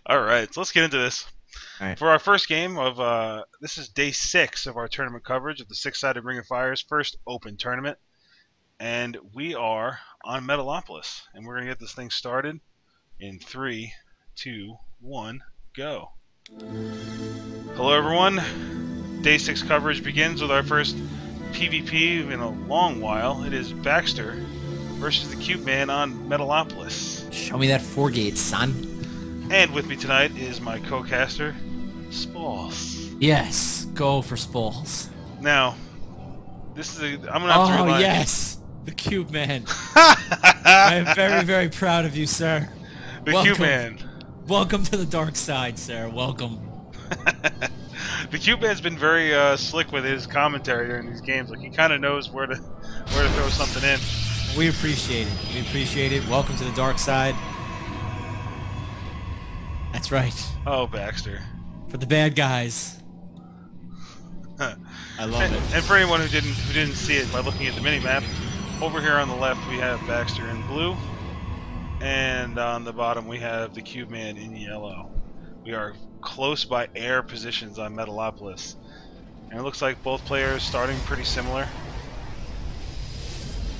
All right, so let's get into this. All right. For our first game of this is day 6 of our tournament coverage of the six-sided Ring of Fire's first open tournament, and we are on Metalopolis, and we're gonna get this thing started in 3, 2, 1, go. Hello, everyone. Day 6 coverage begins with our first PvP in a long while. It is Baxter versus TheCubeMan on Metalopolis. Show me that 4-gate, son. And with me tonight is my co-caster, SPOLZ. Yes, go for SPOLZ. Now, this is I'm gonna have to rely. Yes, the Cube Man. I am very, very proud of you, sir. The Welcome. Cube Man. Welcome to the dark side, sir. Welcome. The Cube Man's been very slick with his commentary during these games. Like he kind of knows where to throw something in. We appreciate it. We appreciate it. Welcome to the dark side. That's right. Oh, Baxter. For the bad guys. I love it. And for anyone who didn't see it by looking at the mini map, over here on the left we have Baxter in blue, and on the bottom we have the Cube Man in yellow. We are close by air positions on Metalopolis, and it looks like both players starting pretty similar.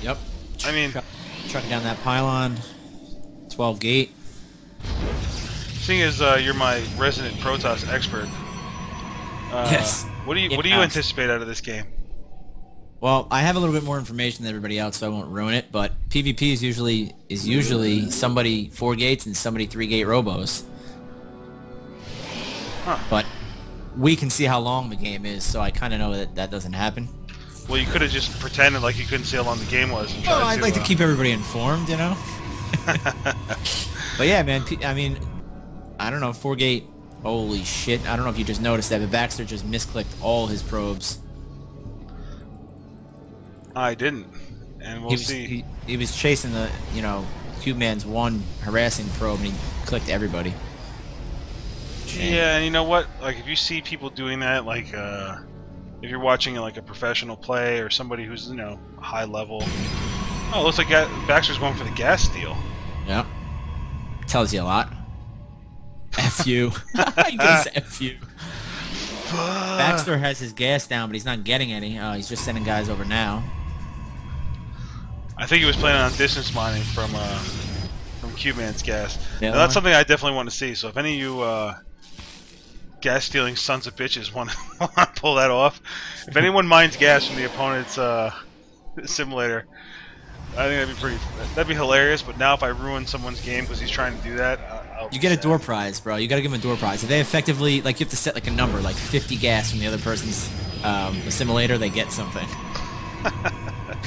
Yep. I mean, Trucking down that pylon. 12 gate. seeing as you're my resident Protoss expert, Yes. what do you anticipate out of this game? Well, I have a little bit more information than everybody else, so I won't ruin it. But PvP is usually somebody 4 gates and somebody 3 gate robos. Huh. But we can see how long the game is, so I kind of know that that doesn't happen. Well, you could have just pretended like you couldn't see how long the game was. And Well, tried I'd like to keep everybody informed, you know. But yeah, man. I mean, I don't know. 4 gate. Holy shit! I don't know if you just noticed that, but Baxter just misclicked all his probes. I didn't, and we'll see. He was chasing the, Cube Man's one harassing probe, and he clicked everybody. Yeah, and you know what? Like, if you see people doing that, like, if you're watching like a professional play or somebody who's, high level. Oh, it looks like Baxter's going for the gas steal. Yeah. Tells you a lot. F you. He goes F you. Baxter has his gas down, but he's not getting any. He's just sending guys over now. I think he was planning on distance mining from Cube-Man's gas. Yeah, now, that's something I definitely want to see. So if any of you gas stealing sons of bitches want to pull that off, if anyone mines gas from the opponent's simulator, I think that'd be hilarious. But now if I ruin someone's game because he's trying to do that, I'll You get a door prize, bro. You gotta give him a door prize. If they effectively, like, you have to set like a number, like 50 gas from the other person's simulator, they get something.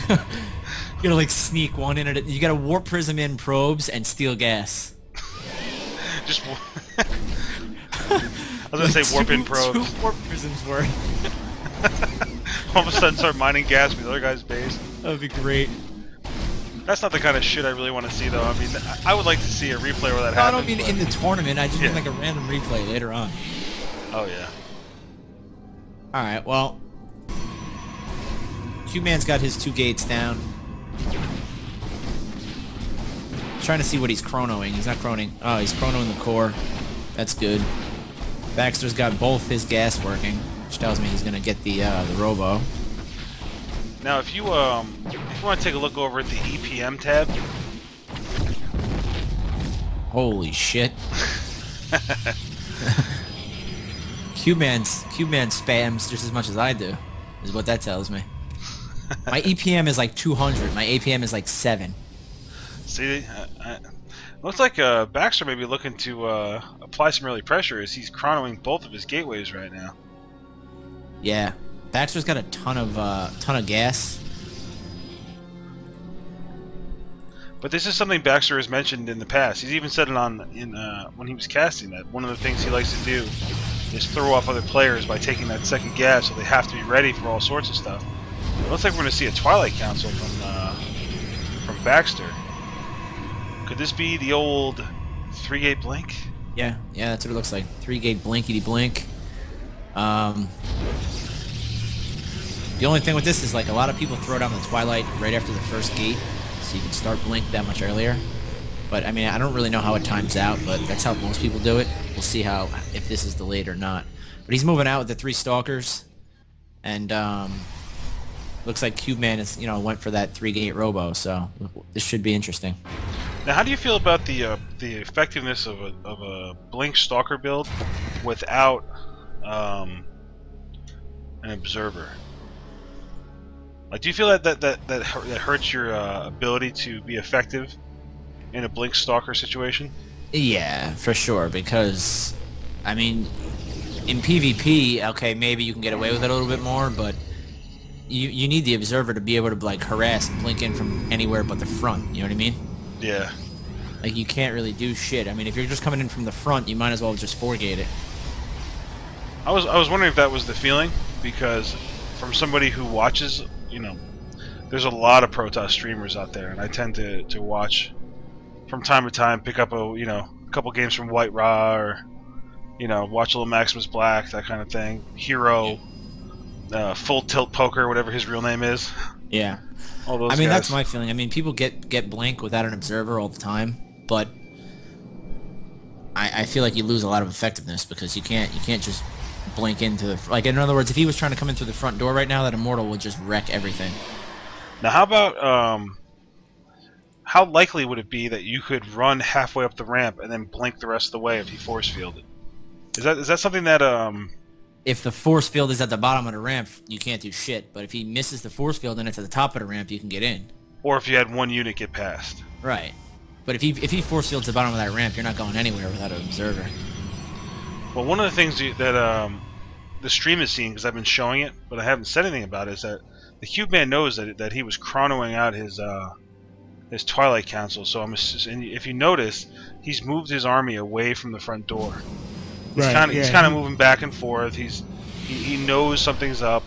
You gotta like sneak one in it. You gotta warp prism in probes and steal gas. Just I was gonna say warp in probes. 2 warp prisms worth. All of a sudden start mining gas from the other guy's base. That would be great. That's not the kind of shit I really want to see, though. I mean, I would like to see a replay where that happens. I don't mean in the tournament. I just mean like a random replay later on. Oh yeah. All right. Well, Q-Man's got his 2 gates down. Trying to see what he's chronoing. He's not chroning. Oh, he's chronoing the core. That's good. Baxter's got both his gas working, which tells me he's gonna get the robo. Now, if you want to take a look over at the EPM tab. Holy shit. Q-Man spams just as much as I do, is what that tells me. My EPM is like 200. My APM is like 7. See, looks like Baxter may be looking to apply some early pressure as he's chronoing both of his gateways right now. Yeah, Baxter's got a ton of gas. But this is something Baxter has mentioned in the past. He's even said it when he was casting that one of the things he likes to do is throw off other players by taking that second gas, so they have to be ready for all sorts of stuff. It looks like we're going to see a Twilight Council from Baxter. Could this be the old 3-gate blink? Yeah, that's what it looks like. 3-gate blinkety blink. The only thing with this is a lot of people throw down the Twilight right after the first gate, so you can start blink that much earlier. But I mean, I don't really know how it times out, but that's how most people do it. We'll see if this is delayed or not. But he's moving out with the 3 Stalkers, and looks like CubeMan is, went for that 3-gate robo. So this should be interesting. Now, how do you feel about the effectiveness of a Blink Stalker build without an observer? Like, do you feel that hurts your ability to be effective in a Blink Stalker situation? Yeah, for sure. Because, I mean, in PvP, okay, maybe you can get away with it a little bit more, but you need the observer to be able to like harass and blink in from anywhere but the front. You know what I mean? Yeah. Like, you can't really do shit. I mean, if you're just coming in from the front, you might as well just 4-gate it. I was wondering if that was the feeling, because from somebody who watches, there's a lot of Protoss streamers out there, and I tend to watch from time to time, pick up a couple games from White Raw, or watch a little Maximus Black, that kind of thing. Hero, Full Tilt Poker, whatever his real name is. Yeah. All those I mean, guys. that's my feeling. I mean, people get blink without an observer all the time, but I feel like you lose a lot of effectiveness because you can't just blink into the... Like, in other words, if he was trying to come in through the front door right now, that Immortal would just wreck everything. Now, how about... how likely would it be that you could run halfway up the ramp and then blink the rest of the way if he force fielded? Is that something that... If the force field is at the bottom of the ramp, you can't do shit. But if he misses the force field and it's at the top of the ramp, you can get in. Or if you had one unit get past. Right. But if he force fields the bottom of that ramp, you're not going anywhere without an observer. Well, one of the things that the stream has seen, because I've been showing it, but I haven't said anything about it, is that the CubeMan knows that he was chronoing out his Twilight Council. So and if you notice, he's moved his army away from the front door. He's kind of moving back and forth. He knows something's up.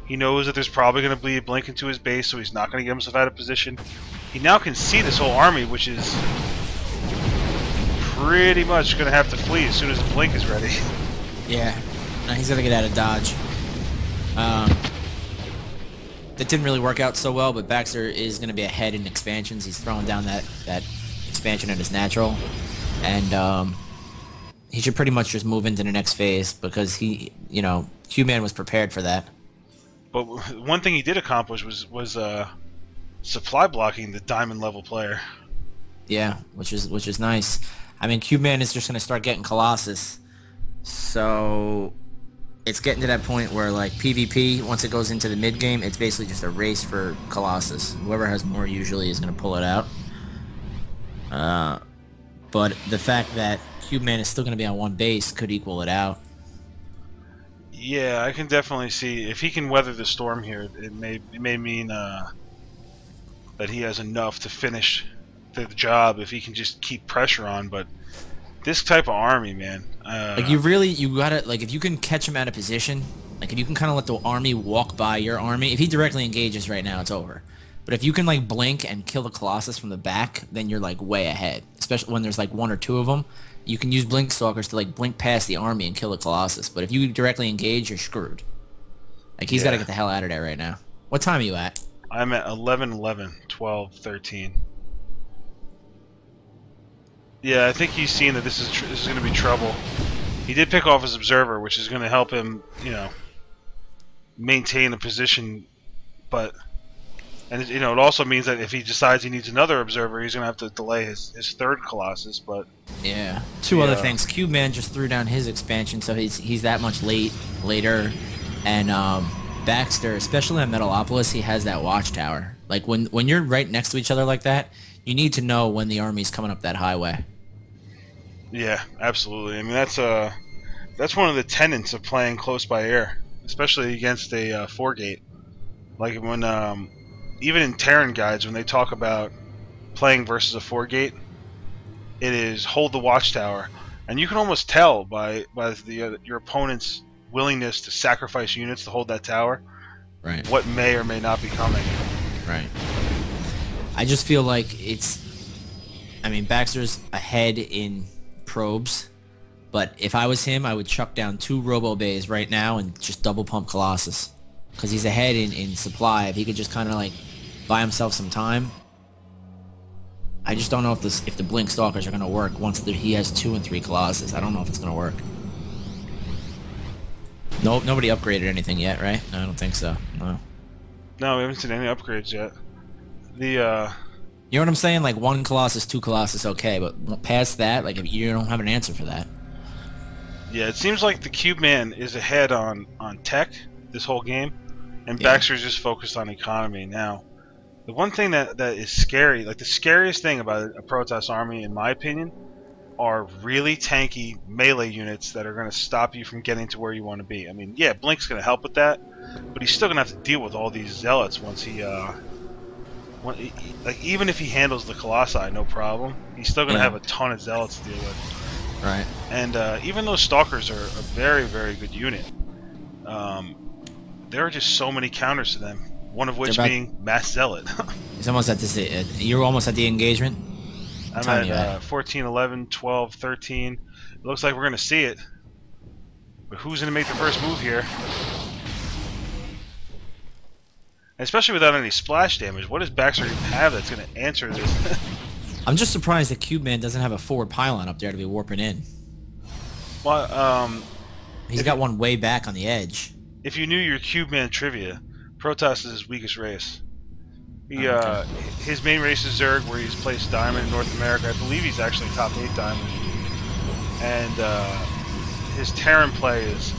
He knows that there's probably going to be a blink into his base, so he's not going to get himself out of position. He now can see this whole army, which is pretty much going to have to flee as soon as the blink is ready. Yeah. Now he's got to get out of dodge. That didn't really work out so well, but Baxter is going to be ahead in expansions. He's throwing down that expansion in his natural. And he should pretty much just move into the next phase because CubeMan was prepared for that. But one thing he did accomplish was supply blocking the diamond level player. Yeah, which is nice. I mean, CubeMan is just going to start getting Colossus. So it's getting to that point where, like, PvP, once it goes into the mid game, it's basically just a race for Colossus. Whoever has more usually is going to pull it out. But the fact that CubeMan is still going to be on one base could equal it out. Yeah, I can definitely see if he can weather the storm here. It may mean that he has enough to finish the job if he can just keep pressure on. But this type of army, man, like you gotta, like, if you can catch him out of position, like if you can kind of let the army walk by your army. If he directly engages right now, it's over. But if you can, like, blink and kill the Colossus from the back, then you're, like, way ahead. Especially when there's, like, 1 or 2 of them. You can use Blink Stalkers to, like, blink past the army and kill the Colossus. But if you directly engage, you're screwed. Like, he's got to get the hell out of there right now. What time are you at? I'm at 11, 12, 13. Yeah, I think he's seen that this is going to be trouble. He did pick off his observer, which is going to help him, maintain a position. But... And it also means that if he decides he needs another observer, he's gonna have to delay his third Colossus. But yeah, two other things. CubeMan just threw down his expansion, so he's that much later. And Baxter, especially on Metalopolis, he has that watchtower. Like when you're right next to each other like that, you need to know when the army's coming up that highway. Yeah, absolutely. I mean that's one of the tenets of playing close by air, especially against a 4-gate. Like when even in Terran guides, when they talk about playing versus a 4-gate, it is hold the watchtower, and you can almost tell by your opponent's willingness to sacrifice units to hold that tower, right, what may or may not be coming. Right. I just feel like I mean, Baxter's ahead in probes, but if I was him, I would chuck down 2 Robo Bays right now and just double pump Colossus. Because he's ahead in supply. If he could just kind of, like, buy himself some time. I just don't know if the blink stalkers are gonna work once he has 2 and 3 colossus. I don't know if it's gonna work. Nope, nobody upgraded anything yet, right? No, I don't think so. No. No, we haven't seen any upgrades yet. You know what I'm saying? Like 1 colossus, 2 colossus, okay, but past that, like if you don't have an answer for that. Yeah, it seems like the CubeMan is ahead on tech this whole game, and Baxter's just focused on economy now. The one thing that is scary, like the scariest thing about a Protoss army, in my opinion, are really tanky melee units that are going to stop you from getting to where you want to be. I mean, yeah, Blink's going to help with that, but he's still going to have to deal with all these zealots once like even if he handles the Colossi, no problem, he's still going to have a ton of zealots to deal with. Right. And even though Stalkers are a very, very good unit, there are just so many counters to them. One of which being Mass Zealot. It's almost at this. You're almost at the engagement. I'm at 14, 11, 12, 13. It looks like we're going to see it. But who's going to make the first move here? And especially without any splash damage, what does Baxter even have that's going to answer this? I'm just surprised the CubeMan doesn't have a forward pylon up there to be warping in. Well, he's got one way back on the edge. If you knew your CubeMan trivia, Protoss is his weakest race. His main race is Zerg, where he's placed Diamond in North America. I believe he's actually top 8 Diamond. And his Terran play is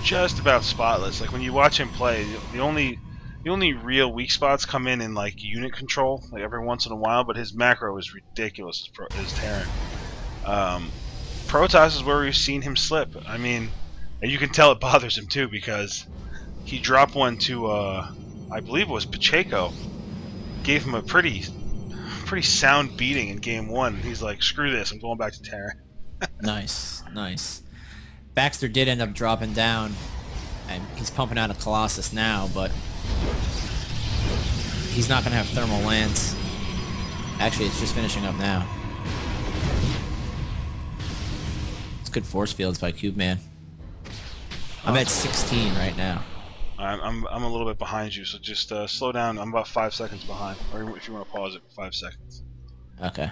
just about spotless. Like when you watch him play, the only real weak spots come in like unit control, like every once in a while. But his macro is ridiculous. His Terran. Protoss is where we've seen him slip. I mean, and you can tell it bothers him too because he dropped one to, I believe it was Pacheco, gave him a pretty sound beating in game 1. He's like, screw this, I'm going back to Terran. Nice, nice. Baxter did end up dropping down, and he's pumping out a Colossus now, but he's not going to have Thermal Lance. Actually, it's just finishing up now. It's good force fields by CubeMan. I'm at 16 right now. I'm a little bit behind you, so just slow down. I'm about 5 seconds behind, or if you want to pause it for 5 seconds. Okay.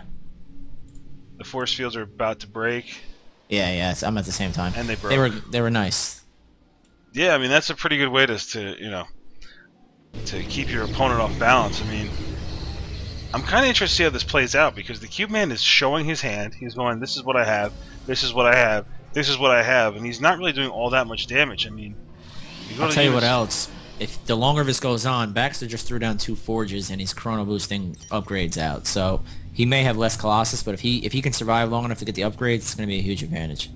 The force fields are about to break. Yeah, I'm at the same time. And they broke. They were nice. Yeah, I mean that's a pretty good way to keep your opponent off balance. I mean, I'm kind of interested to see how this plays out because the CubeMan is showing his hand. He's going, this is what I have, this is what I have, this is what I have, and he's not really doing all that much damage. I mean, I'll tell you what else. If the longer this goes on, Baxter just threw down 2 forges and he's chrono boosting upgrades out. So he may have less Colossus, but if he can survive long enough to get the upgrades, it's going to be a huge advantage.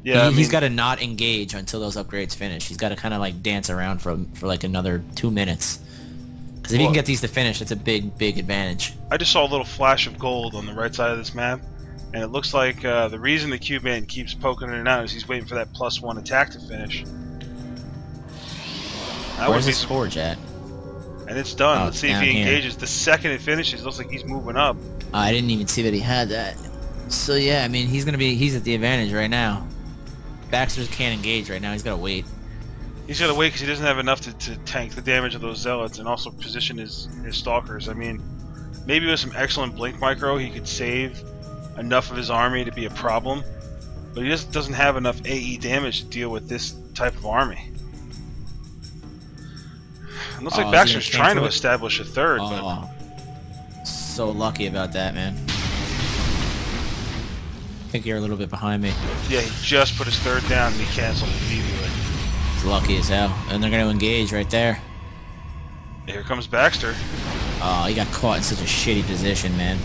Yeah, he's got to not engage until those upgrades finish. He's got to kind of like dance around for like another 2 minutes. Because if he can get these to finish, it's a big advantage. I just saw a little flash of gold on the right side of this map, and it looks like the reason the CubeMan keeps poking in and out is he's waiting for that +1 attack to finish. Where's his forge at? And it's done. Oh, Let's see if he engages. The second it finishes, it looks like he's moving up. I didn't even see that he had that. So yeah, I mean he's at the advantage right now. Baxter can't engage right now. He's got to wait. He's got to wait because he doesn't have enough to tank the damage of those zealots and also position his stalkers. I mean, maybe with some excellent blink micro, he could save enough of his army to be a problem. But he just doesn't have enough AE damage to deal with this type of army. It looks like Baxter's trying to establish a third, but so lucky about that, man. I think you're a little bit behind me. Yeah, he just put his third down and he canceled immediately. He's lucky as hell. And they're going to engage right there. Here comes Baxter. Oh, he got caught in such a shitty position, man.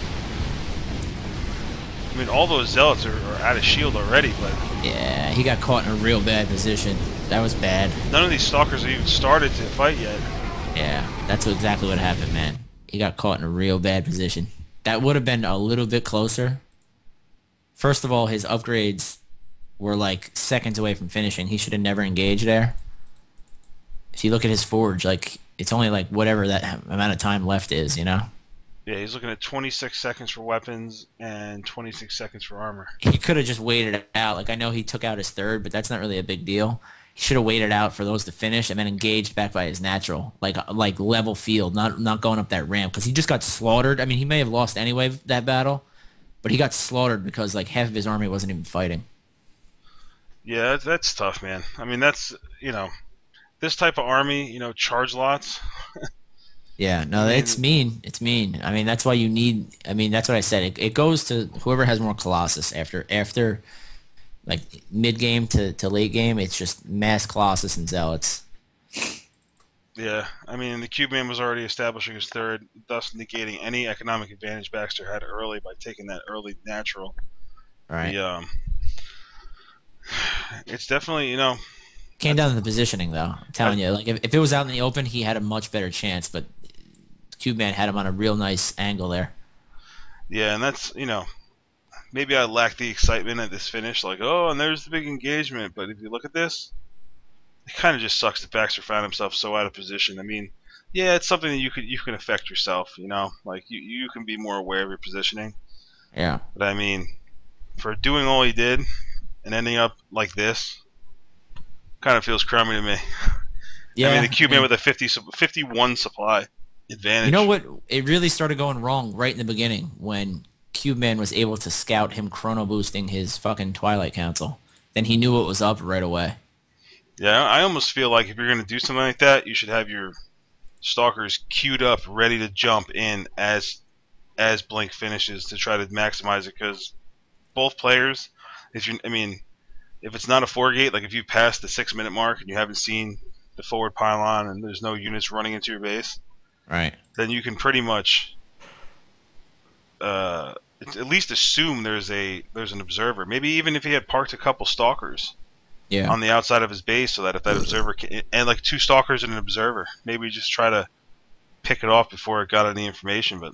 I mean, all those zealots are out of shield already, but... Yeah, he got caught in a real bad position. That was bad. None of these stalkers have even started to fight yet. Yeah, that's exactly what happened, man. He got caught in a real bad position. That would have been a little bit closer. First of all, his upgrades were like seconds away from finishing. He should have never engaged there. If you look at his forge, like it's only like whatever that amount of time left is, you know? Yeah, he's looking at 26 seconds for weapons and 26 seconds for armor. He could have just waited it out. Like I know he took out his third, but that's not really a big deal. He should have waited out for those to finish and then engaged back by his natural, like level field, not going up that ramp, because he just got slaughtered. I mean, he may have lost anyway that battle, but he got slaughtered because like half of his army wasn't even fighting. Yeah, that's tough, man. I mean, that's this type of army, charge lots. Yeah, no, it's mean. It's mean. I mean, that's why you need. I mean, that's what I said. It goes to whoever has more Colossus after like mid game to late game. It's just mass Colossus and Zealots. Yeah, I mean, the CubeMan was already establishing his third, thus negating any economic advantage Baxter had early by taking that early natural. All right. It's definitely Came down to the positioning, though. I'm telling you, like if it was out in the open, he had a much better chance. But CubeMan had him on a real nice angle there. Yeah, and that's maybe I lacked the excitement at this finish. Like, oh, and there's the big engagement. But if you look at this, it kind of just sucks that Baxter found himself so out of position. I mean, yeah, it's something that you can affect yourself. Like you can be more aware of your positioning. Yeah. But I mean, for doing all he did and ending up like this, kind of feels crummy to me. Yeah. I mean, the CubeMan with a 51 supply advantage. You know what? It really started going wrong right in the beginning when CubeMan was able to scout him chrono boosting his fucking Twilight Council. Then he knew what was up right away. Yeah, I almost feel like if you're going to do something like that, you should have your stalkers queued up, ready to jump in as Blink finishes to try to maximize it. Because both players, if it's not a 4-gate, like if you pass the 6-minute mark and you haven't seen the forward pylon and there's no units running into your base, right? Then you can pretty much at least assume there's an observer. Maybe even if he had parked a couple stalkers. Yeah. On the outside of his base, so that if that observer and like 2 stalkers and an observer, maybe just try to pick it off before it got any information. But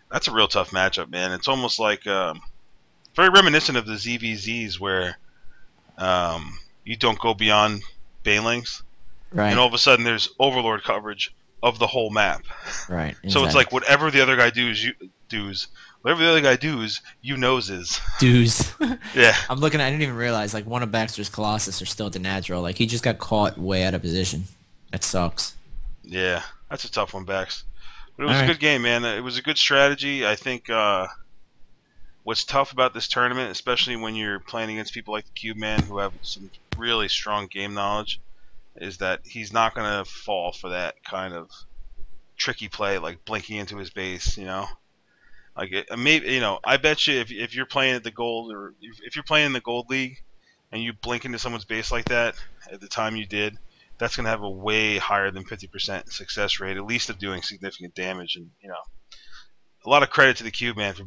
that's a real tough matchup, man. It's almost like very reminiscent of the ZVZs where you don't go beyond Banelings, right? And all of a sudden there's Overlord coverage of the whole map, right? Exactly. So it's like whatever the other guy whatever the other guy does, noses. Yeah. I'm looking. I didn't even realize like one of Baxter's Colossus are still at the natural. Like he just got caught way out of position. That sucks. Yeah, that's a tough one, Bax. But it was a good game, man. It was a good strategy. I think what's tough about this tournament, especially when you're playing against people like the CubeMan who have some really strong game knowledge, is that he's not going to fall for that kind of tricky play, like blinking into his base, Like maybe I bet you if you're playing at the gold or if you're playing in the gold league and you blink into someone's base like that at the time you did, that's going to have a way higher than 50% success rate, at least of doing significant damage. And a lot of credit to the CubeMan for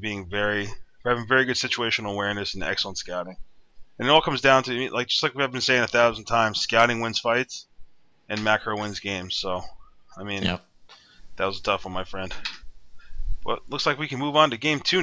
having very good situational awareness and excellent scouting. And it all comes down to just like I've been saying 1,000 times, scouting wins fights and macro wins games. So I mean, that was a tough one, my friend. But looks like we can move on to game 2.